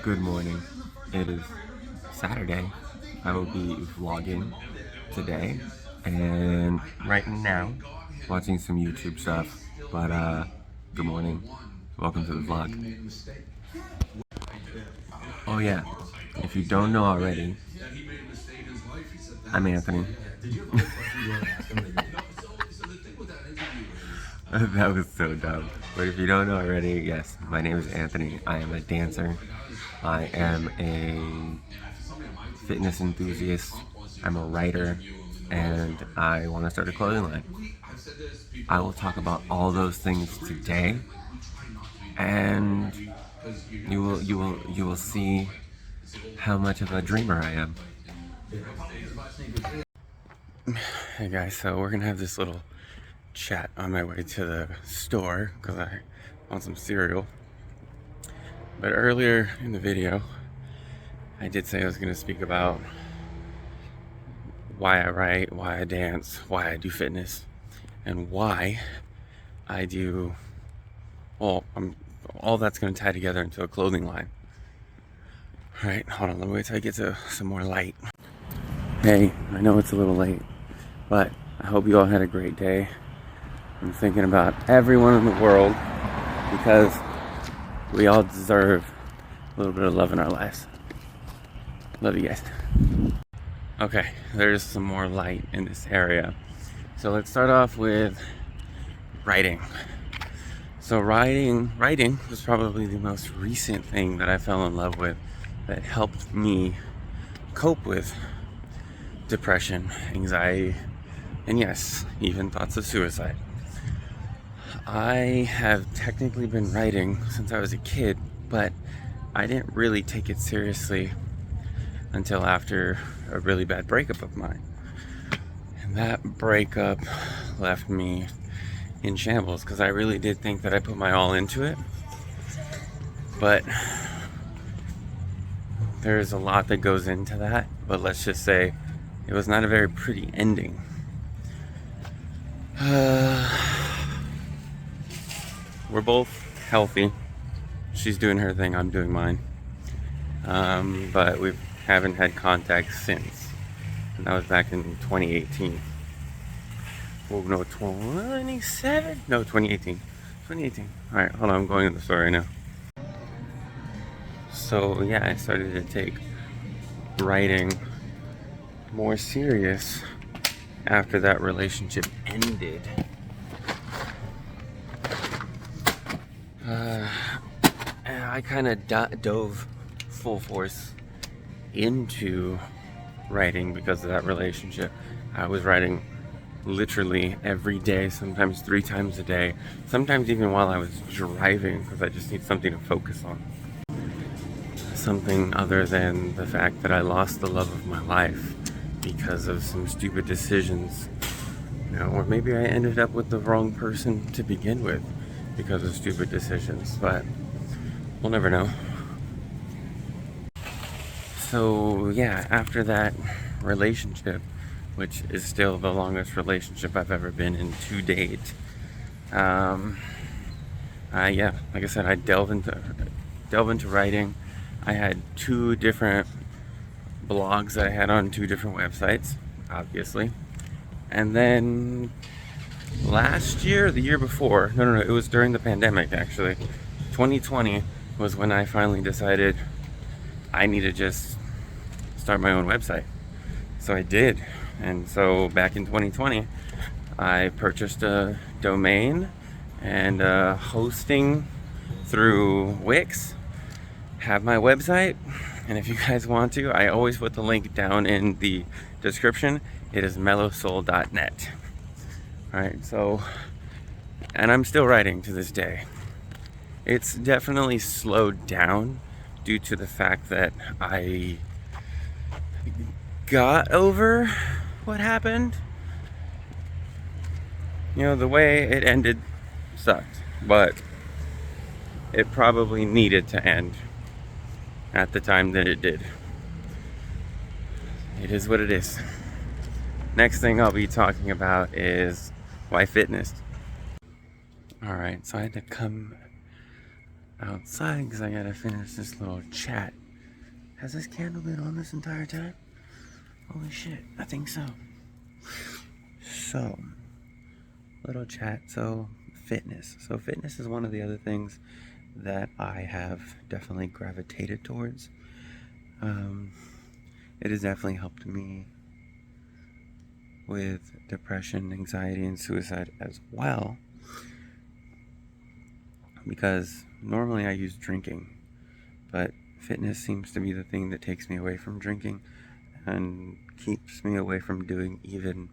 Good morning. It is Saturday. I will be vlogging today and right now watching some YouTube stuff. But good morning. Welcome to the vlog. Oh yeah, if you don't know already, I'm Anthony. That was so dumb. But if you don't know already, yes, my name is Anthony. I am a dancer. I am a fitness enthusiast. I'm a writer, and I want to start a clothing line. I will talk about all those things today, and you will see how much of a dreamer I am. Hey guys, so we're gonna have this little chat on my way to the store because I want some cereal. But earlier in the video, I did say I was gonna speak about why I write, why I dance, why I do fitness, and why I do, well, all that's going to tie together into a clothing line. All right, hold on, let me wait till I get to some more light. Hey, I know it's a little late, but I hope you all had a great day. I'm thinking about everyone in the world because we all deserve a little bit of love in our lives. Love you guys. Okay, there's some more light in this area. So let's start off with writing. So writing was probably the most recent thing that I fell in love with that helped me cope with depression, anxiety, and yes, even thoughts of suicide. I have technically been writing since I was a kid, but I didn't really take it seriously until after a really bad breakup of mine. And that breakup left me in shambles because I really did think that I put my all into it. But there's a lot that goes into that. But let's just say it was not a very pretty ending. We're both healthy. She's doing her thing, I'm doing mine. But we haven't had contact since. And that was back in 2018. Oh no, 27? No, 2018. 2018. Alright, hold on, I'm going to the store right now. So yeah, I started to take writing more serious after that relationship ended. I kind of dove full force into writing because of that relationship. I was writing literally every day, sometimes 3 times a day, sometimes even while I was driving because I just need something to focus on. Something other than the fact that I lost the love of my life because of some stupid decisions. You know, or maybe I ended up with the wrong person to begin with because of stupid decisions, but we'll never know. So yeah, after that relationship, which is still the longest relationship I've ever been in to date, yeah, like I said, I delve into writing. I had 2 different blogs that I had on 2 different websites, obviously. And then last year, the year before, no, it was during the pandemic actually. 2020 was when I finally decided I need to just start my own website. So I did. And so back in 2020, I purchased a domain and hosting through Wix. Have my website, and if you guys want to, I always put the link down in the description. It is mellowsoul.net. Alright, so, and I'm still writing to this day. It's definitely slowed down due to the fact that I got over what happened. You know, the way it ended sucked, but it probably needed to end at the time that it did. It is what it is. Next thing I'll be talking about is why fitness. Alright, so I had to come outside because I gotta finish this little chat. Has this candle been on this entire time? Holy shit, I think so. So, little chat. So, fitness. So, fitness is one of the other things that I have definitely gravitated towards. It has definitely helped me with depression, anxiety, and suicide as well. Because normally I use drinking, but fitness seems to be the thing that takes me away from drinking and keeps me away from doing even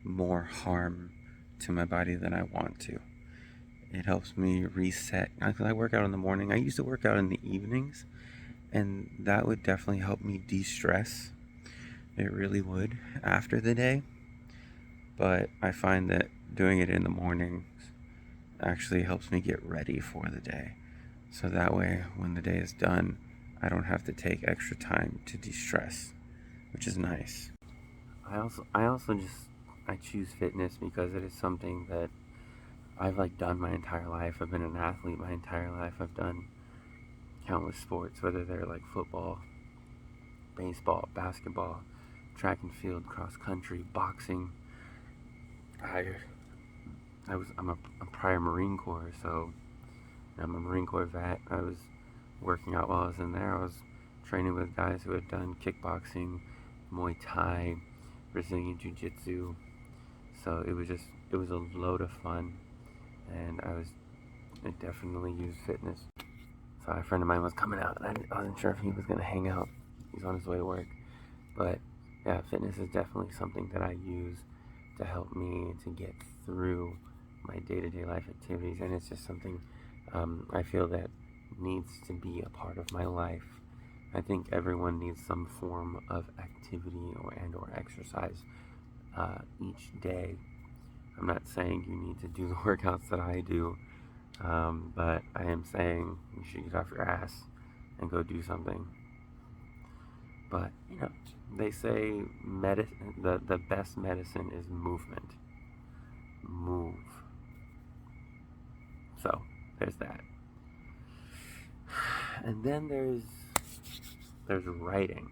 more harm to my body than I want to. It helps me reset. I work out in the morning. I used to work out in the evenings, and that would definitely help me de-stress. It really would after the day. But I find that doing it in the morning actually helps me get ready for the day. So that way, when the day is done, I don't have to take extra time to de-stress, which is nice. I choose fitness because it is something that I've done my entire life. I've been an athlete my entire life. I've done countless sports, whether they're football, baseball, basketball, track and field, cross country, boxing. I'm a prior Marine Corps, so I'm a Marine Corps vet. I was working out while I was in there. I was training with guys who had done kickboxing, Muay Thai, Brazilian Jiu-Jitsu. So it was a load of fun, and I definitely used fitness. So a friend of mine was coming out, and I wasn't sure if he was going to hang out. He's on his way to work. But yeah, fitness is definitely something that I use to help me to get through my day-to-day life activities, and it's just something I feel that needs to be a part of my life. I think everyone needs some form of activity or exercise each day. I'm not saying you need to do the workouts that I do, but I am saying you should get off your ass and go do something. But they say the best medicine is movement. Move. So there's that. And then there's writing.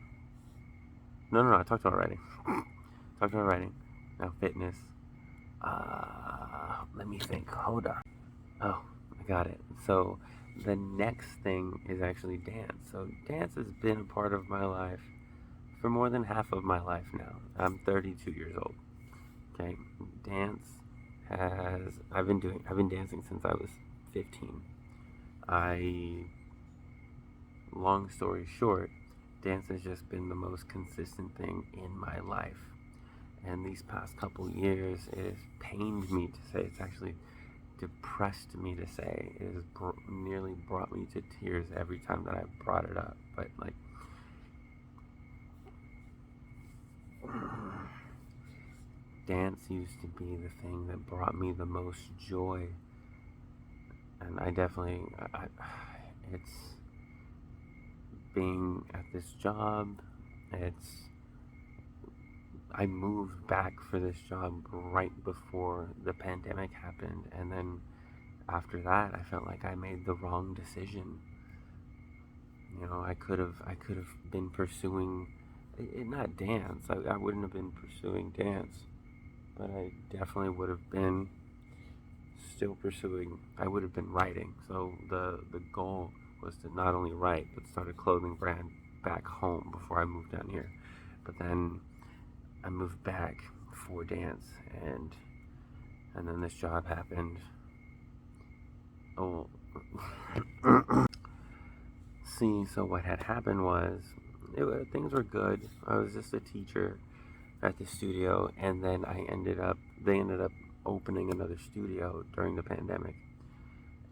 No. I talked about writing. Now fitness. Let me think. Hold on. Oh, I got it. So the next thing is actually dance. So dance has been a part of my life for more than half of my life now. I'm 32 years old. Okay, dance I've been dancing since I was 15. Long story short, dance has just been the most consistent thing in my life. And these past couple years, it has pained me to say, it's actually depressed me to say, it has nearly brought me to tears every time that I brought it up. But dance used to be the thing that brought me the most joy. And it's being at this job. I moved back for this job right before the pandemic happened, and then after that, I felt like I made the wrong decision. I could have been pursuing not dance. I wouldn't have been pursuing dance, but I definitely would have been still pursuing. I would have been writing. So the goal was to not only write but start a clothing brand back home before I moved down here. But then I moved back for dance, and then this job happened. Oh, see. So what had happened was things were good. I was just a teacher at the studio, and then they ended up opening another studio during the pandemic,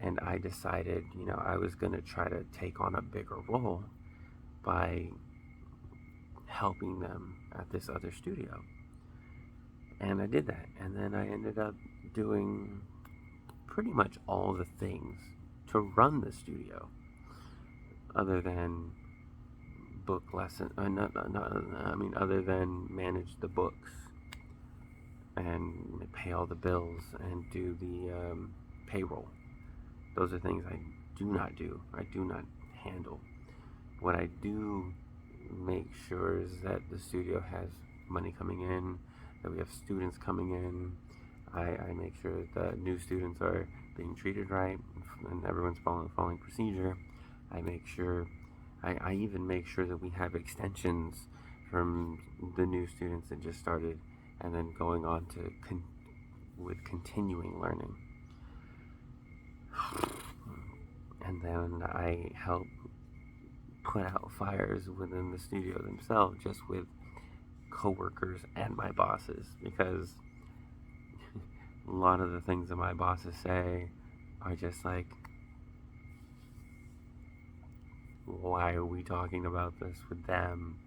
and I decided, I was going to try to take on a bigger role by helping them at this other studio. And I did that, and then I ended up doing pretty much all the things to run the studio, other than book lesson. Other than manage the books and pay all the bills and do the payroll. Those are things do not do, I do not handle. What I do make sure is that the studio has money coming in, that we have students coming in. I make sure that the new students are being treated right and everyone's following procedure. I make sure, I even make sure that we have extensions from the new students that just started and then going on to with continuing learning. And then I help put out fires within the studio themselves, just with coworkers and my bosses, because a lot of the things that my bosses say are just like, why are we talking about this with them?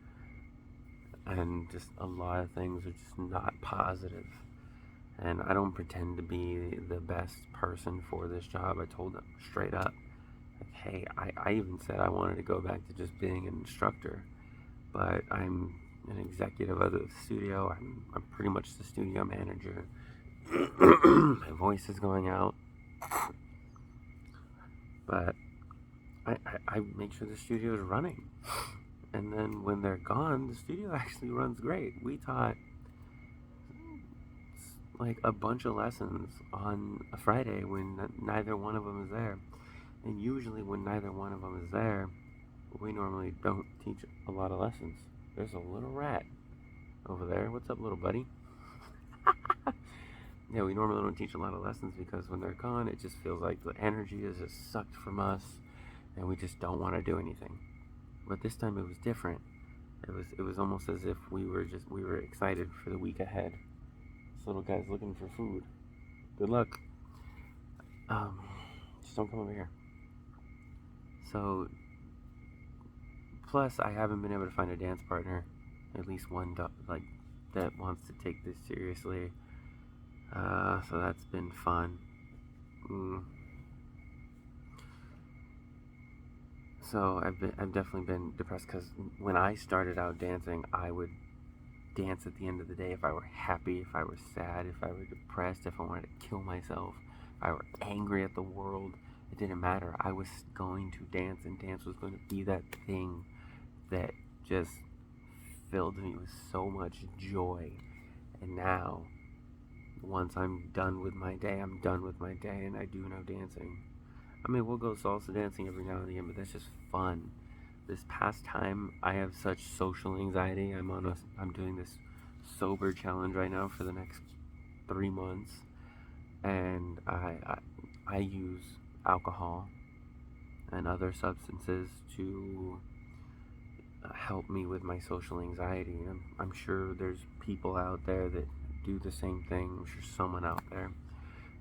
And just a lot of things are just not positive. And I don't pretend to be the best person for this job. I told them straight up, like, hey, I even said I wanted to go back to just being an instructor, but I'm an executive of the studio. I'm pretty much the studio manager. My voice is going out, but I make sure the studio is running. And then when they're gone, the studio actually runs great. We taught like a bunch of lessons on a Friday when neither one of them is there. And usually when neither one of them is there, we normally don't teach a lot of lessons. There's a little rat over there. What's up, little buddy? Yeah, we normally don't teach a lot of lessons because when they're gone, it just feels like the energy is just sucked from us and we just don't want to do anything. But this time it was different. It was almost as if we were excited for the week ahead. This little guy's looking for food. Good luck. Just don't come over here. So, plus I haven't been able to find a dance partner, at least one that wants to take this seriously. So that's been fun. So I've definitely been depressed because when I started out dancing, I would dance at the end of the day if I were happy, if I were sad, if I were depressed, if I wanted to kill myself, if I were angry at the world. It didn't matter. I was going to dance, and dance was going to be that thing that just filled me with so much joy. And now, once I'm done with my day, I'm done with my day, and I do no dancing. I mean, we'll go salsa dancing every now and again, but that's just fun. This past time, I have such social anxiety. I'm doing this sober challenge right now for the next 3 months, and I use alcohol and other substances to help me with my social anxiety. I'm sure there's people out there that do the same thing. I'm sure someone out there,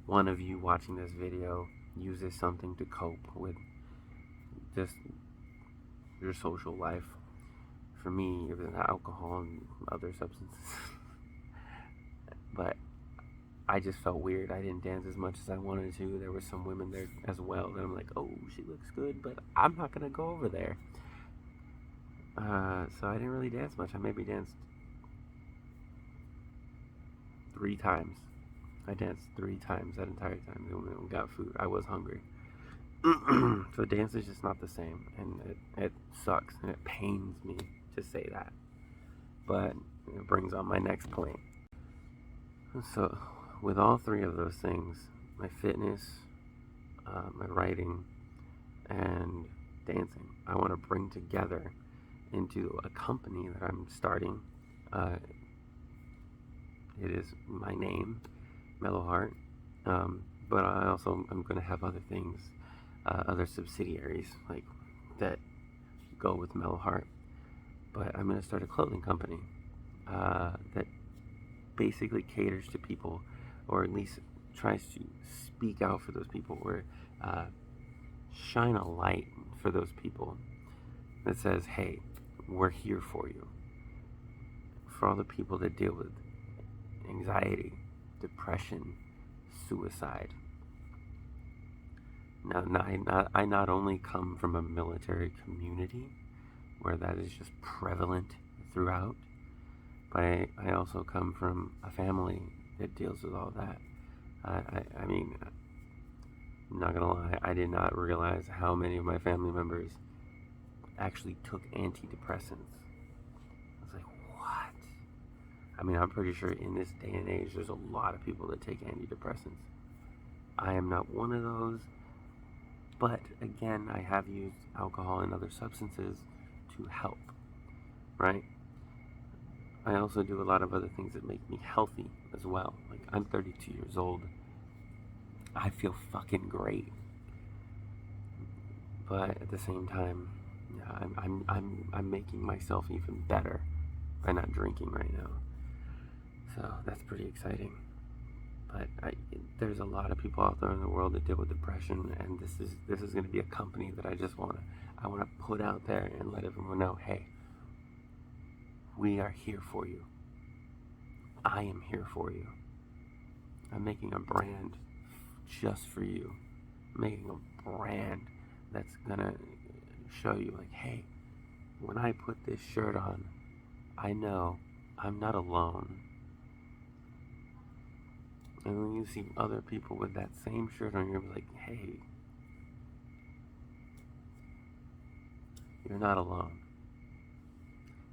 one of you watching this video, uses something to cope with just your social life. For me, it was alcohol and other substances. But I just felt weird. I didn't dance as much as I wanted to. There were some women there as well that I'm like, oh, she looks good, but I'm not gonna go over there. So I didn't really dance much. I maybe danced 3 times. I danced 3 times that entire time. We got food. I was hungry. So dance is just not the same, and it sucks, and it pains me to say that. But it brings on my next point. So with all 3 of those things, my fitness, my writing, and dancing, I want to bring together into a company that I'm starting. It is my name, Mellowheart, but I'm going to have other things, other subsidiaries like that go with Mellowheart. But I'm going to start a clothing company that basically caters to people, or at least tries to speak out for those people, or shine a light for those people that says, hey, we're here for you. For all the people that deal with anxiety, depression, suicide. Now, I not only come from a military community where that is just prevalent throughout, but I also come from a family that deals with all that. I mean, I'm not gonna lie, I did not realize how many of my family members actually took antidepressants. I was like, what? I mean, I'm pretty sure in this day and age, there's a lot of people that take antidepressants. I am not one of those, but again, I have used alcohol and other substances to help, right? I also do a lot of other things that make me healthy as well. Like, I'm 32 years old. I feel fucking great. But at the same time, yeah, I'm making myself even better by not drinking right now. So that's pretty exciting. But there's a lot of people out there in the world that deal with depression, and this is going to be a company that I want to put out there and let everyone know, hey, we are here for you. I am here for you. I'm making a brand just for you. I'm making a brand that's gonna show you, like, hey, when I put this shirt on, I know I'm not alone. And when you see other people with that same shirt on, you're like, hey, you're not alone.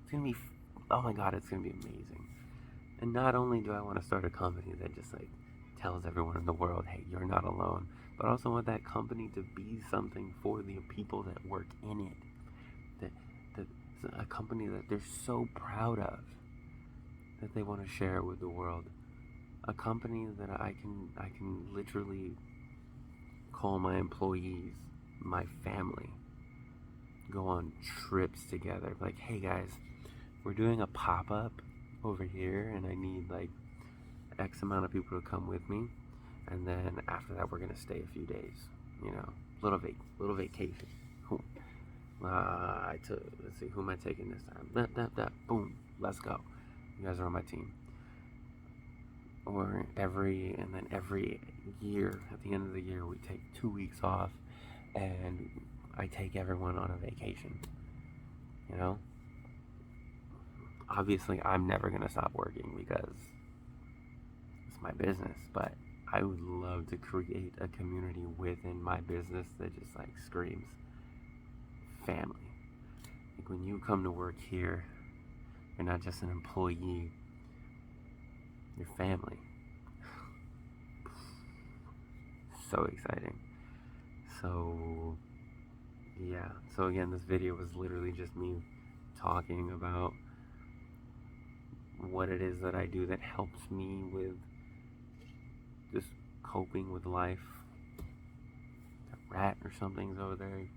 It's gonna be, oh my God, it's gonna be amazing. And not only do I want to start a company that just like tells everyone in the world, hey, you're not alone, but I also want that company to be something for the people that work in it. That a company that they're so proud of that they want to share it with the world. A company that I can literally call my employees my family. Go on trips together. Like, hey guys, we're doing a pop-up over here and I need like X amount of people to come with me, and then after that we're gonna stay a few days, you know, little vacation. Let's see, who am I taking this time? Boom, let's go. You guys are on my team. Or every year, at the end of the year, we take 2 weeks off, and I take everyone on a vacation. You know, obviously I'm never gonna stop working because it's my business, but I would love to create a community within my business that just like screams family. Like, when you come to work here, you're not just an employee, you're family. So exciting. So yeah, so again, this video was literally just me talking about what it is that I do that helps me with just coping with life. A rat or something's over there.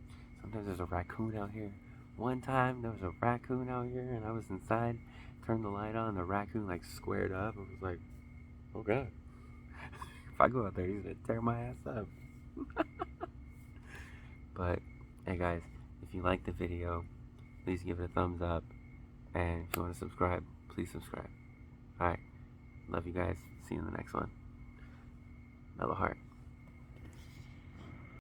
Sometimes there's a raccoon out here. One time there was a raccoon out here and I was inside, turned the light on, and the raccoon like squared up. I was like, oh God. If I go out there, he's gonna tear my ass up. But hey guys, if you like the video, please give it a thumbs up. And if you want to subscribe, please subscribe. Alright. Love you guys. See you in the next one. Mellow Heart.